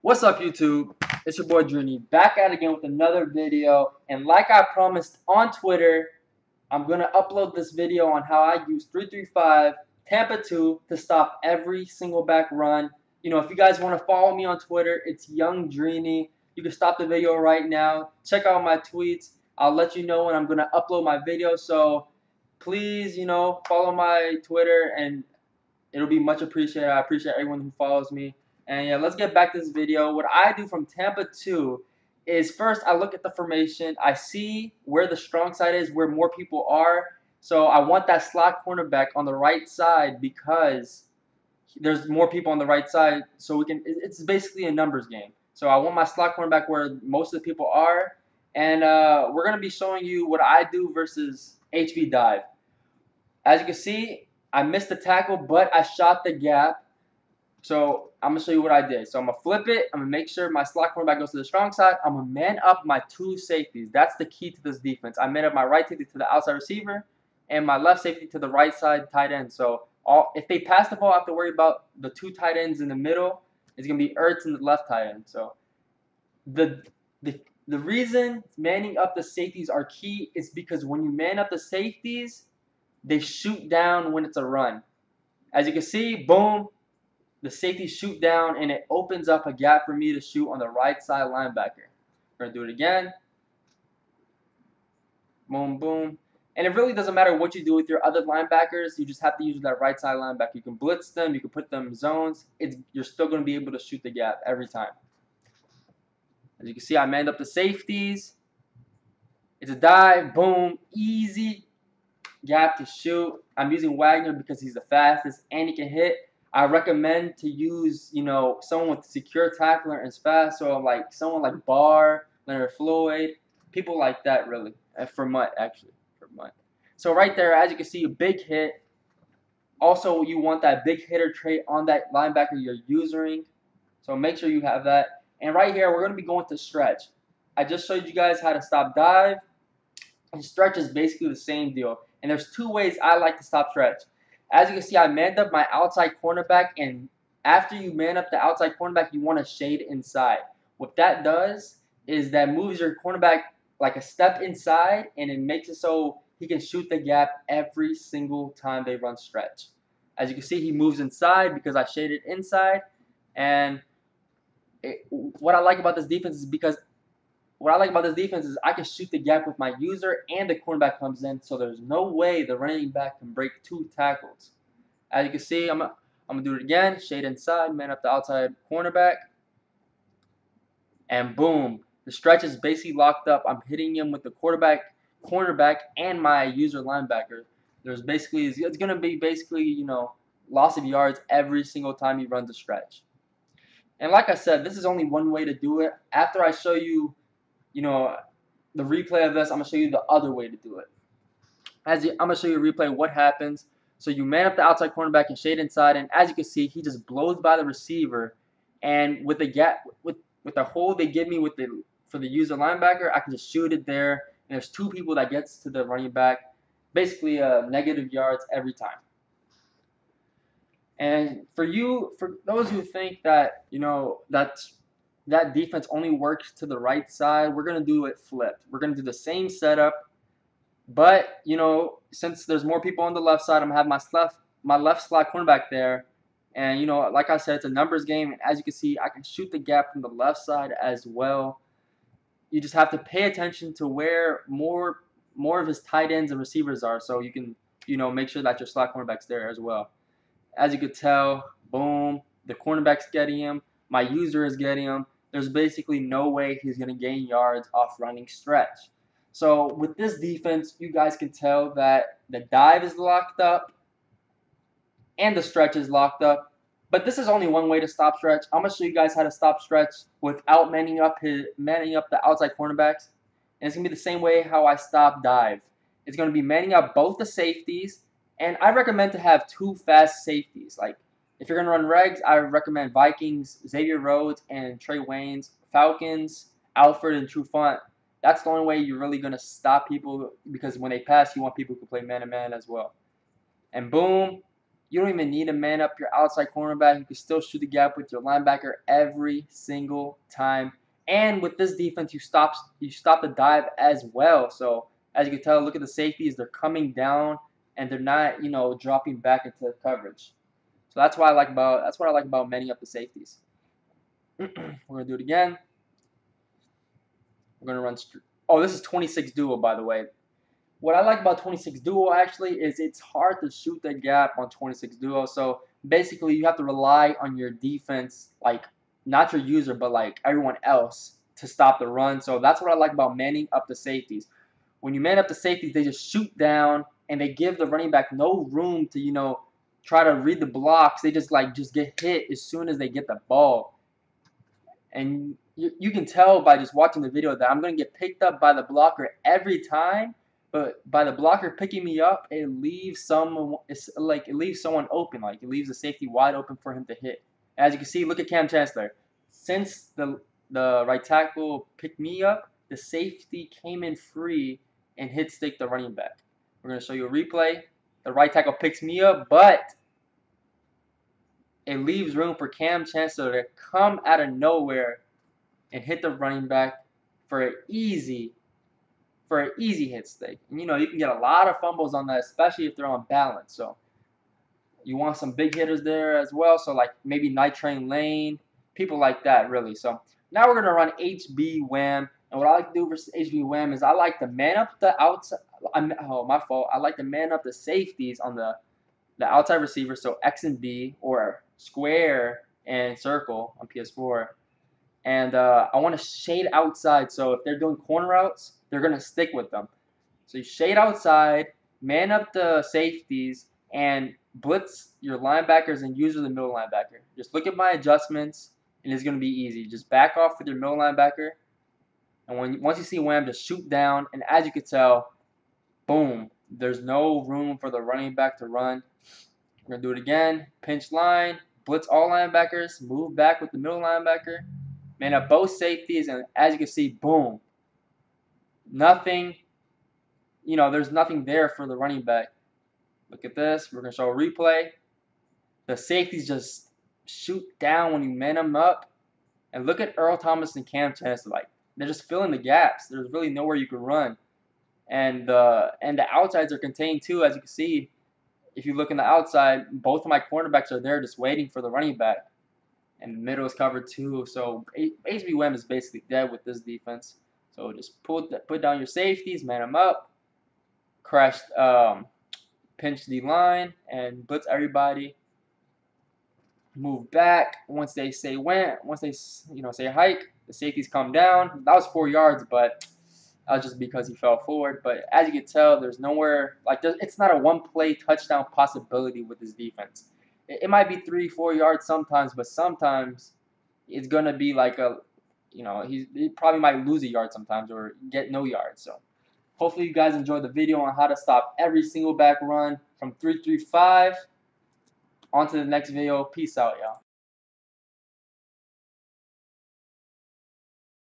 What's up, YouTube? It's your boy Drini back at it again with another video. And like I promised on Twitter, I'm gonna upload this video on how I use 335 Tampa 2 to stop every single back run. If you guys want to follow me on Twitter, it's Young Drini. You can stop the video right now. Check out my tweets. I'll let you know when I'm gonna upload my video. So please, follow my Twitter and it'll be much appreciated. I appreciate everyone who follows me. And yeah, let's get back to this video. What I do from Tampa 2 is first I look at the formation. I see where the strong side is, where more people are. So I want that slot cornerback on the right side because there's more people on the right side. So it's basically a numbers game. So I want my slot cornerback where most of the people are. And we're going to be showing you what I do versus HB dive. As you can see, I missed the tackle, but I shot the gap. So I'm going to show you what I did. So I'm going to flip it. I'm going to make sure my slot cornerback goes to the strong side. I'm going to man up my two safeties. That's the key to this defense. I man up my right safety to the outside receiver and my left safety to the right side tight end. So if they pass the ball, I have to worry about the two tight ends in the middle. It's going to be Ertz and the left tight end. So the reason manning up the safeties are key is because when you man up the safeties, they shoot down when it's a run. As you can see, boom, the safeties shoot down and it opens up a gap for me to shoot on the right side linebacker. We're going to do it again. Boom, boom. And it really doesn't matter what you do with your other linebackers. You just have to use that right side linebacker. You can blitz them. You can put them in zones. You're still going to be able to shoot the gap every time. As you can see, I manned up the safeties. It's a dive. Boom. Easy gap to shoot. I'm using Wagner because he's the fastest and he can hit. I recommend to use, someone with secure tackler and fast. So like someone like Barr, Leonard Floyd, people like that really. And for Mutt, actually. For Mutt. So right there, as you can see, a big hit. Also, you want that big hitter trait on that linebacker you're using. So make sure you have that. And right here, we're going to be going to stretch. I just showed you guys how to stop dive. And stretch is basically the same deal. And there's two ways I like to stop stretch. As you can see, I manned up my outside cornerback. And after you man up the outside cornerback, you want to shade inside. What that does is that moves your cornerback like a step inside. And it makes it so he can shoot the gap every single time they run stretch. As you can see, he moves inside because I shaded inside. And what I like about this defense is I can shoot the gap with my user and the cornerback comes in, so there's no way the running back can break two tackles. As you can see, I'm gonna do it again. Shade inside, man up the outside cornerback, and boom, the stretch is basically locked up. I'm hitting him with the cornerback, and my user linebacker. It's gonna be basically loss of yards every single time he runs a stretch. And like I said, this is only one way to do it. After I show you the replay of this, I'm going to show you the other way to do it. I'm going to show you a replay of what happens. So you man up the outside cornerback and shade inside, and as you can see, he just blows by the receiver. And with the gap, with the hole they give me for the user linebacker, I can just shoot it there. And there's two people that gets to the running back, basically negative yards every time. And for those who think that that defense only works to the right side, we're going to do it flipped. We're going to do the same setup, but, since there's more people on the left side, I'm going to have my left slot cornerback there. And, like I said, it's a numbers game. And as you can see, I can shoot the gap from the left side as well. You just have to pay attention to where more of his tight ends and receivers are, so you can, make sure that your slot cornerback's there as well. As you could tell, boom, the cornerback's getting him. My user is getting him. There's basically no way he's going to gain yards off running stretch. So with this defense, you guys can tell that the dive is locked up and the stretch is locked up. But this is only one way to stop stretch. I'm going to show you guys how to stop stretch without manning up the outside cornerbacks. And it's going to be the same way how I stop dive. It's going to be manning up both the safeties. And I recommend to have two fast safeties. Like, if you're going to run regs, I recommend Vikings, Xavier Rhodes, and Trey Waynes. Falcons, Alfred, and Trufant. That's the only way you're really going to stop people, because when they pass, you want people who can play man-to-man as well. And boom, You don't even need to man up your outside cornerback. You can still shoot the gap with your linebacker every single time. And with this defense, you stop the dive as well. So as you can tell, look at the safeties. They're coming down and they're not, dropping back into the coverage. So that's what I like about manning up the safeties. We're gonna do it again. We're gonna run. Oh, this is 26 duo, by the way. What I like about 26 duo actually is it's hard to shoot the gap on 26 duo. So basically, you have to rely on your defense, like not your user, but like everyone else, to stop the run. So that's what I like about manning up the safeties. When you man up the safeties, they just shoot down and they give the running back no room to try to read the blocks. They just get hit as soon as they get the ball. And you can tell by just watching the video that I'm going to get picked up by the blocker every time. But by the blocker picking me up, it leaves someone open. Like it leaves the safety wide open for him to hit. As you can see, look at Cam Chancellor. Since the right tackle picked me up, the safety came in free and hit stick the running back. We're going to show you a replay. The right tackle picks me up, but it leaves room for Cam Chancellor to come out of nowhere and hit the running back for an easy hit stick. And you can get a lot of fumbles on that, especially if they're on balance. So you want some big hitters there as well. So like maybe Night Train Lane, people like that really. So now we're gonna run HB Wham. And what I like to do versus HB Wham is I like to man up the outside. Oh, my fault. I like to man up the safeties on the outside receiver. So X and B or square and circle on PS4. And I want to shade outside. So if they're doing corner routes, they're going to stick with them. So you shade outside, man up the safeties, and blitz your linebackers and use the middle linebacker. Just look at my adjustments, and it's going to be easy. Just back off with your middle linebacker. And once you see Wham, just shoot down. And as you can tell, boom, there's no room for the running back to run. We're going to do it again. Pinch line, blitz all linebackers, move back with the middle linebacker. Man up both safeties, and as you can see, boom. Nothing, there's nothing there for the running back. Look at this. We're going to show a replay. The safeties just shoot down when you man them up. And look at Earl Thomas and Cam Chancellor. Like, they're just filling the gaps. There's really nowhere you can run. And the outsides are contained too, as you can see. If you look in the outside, both of my cornerbacks are there just waiting for the running back. And the middle is covered too. So HB Wham is basically dead with this defense. So just put down your safeties, man them up, pinch the line, and blitz everybody. Move back once they say say hike. The safeties come down. That was 4 yards, but that was just because he fell forward. But as you can tell, there's nowhere it's not a one-play touchdown possibility with this defense. It might be 3-4 yards sometimes, but sometimes it's gonna be like he probably might lose a yard sometimes or get no yards. So hopefully you guys enjoyed the video on how to stop every single back run from 3-3-5. On to the next video. Peace out, y'all.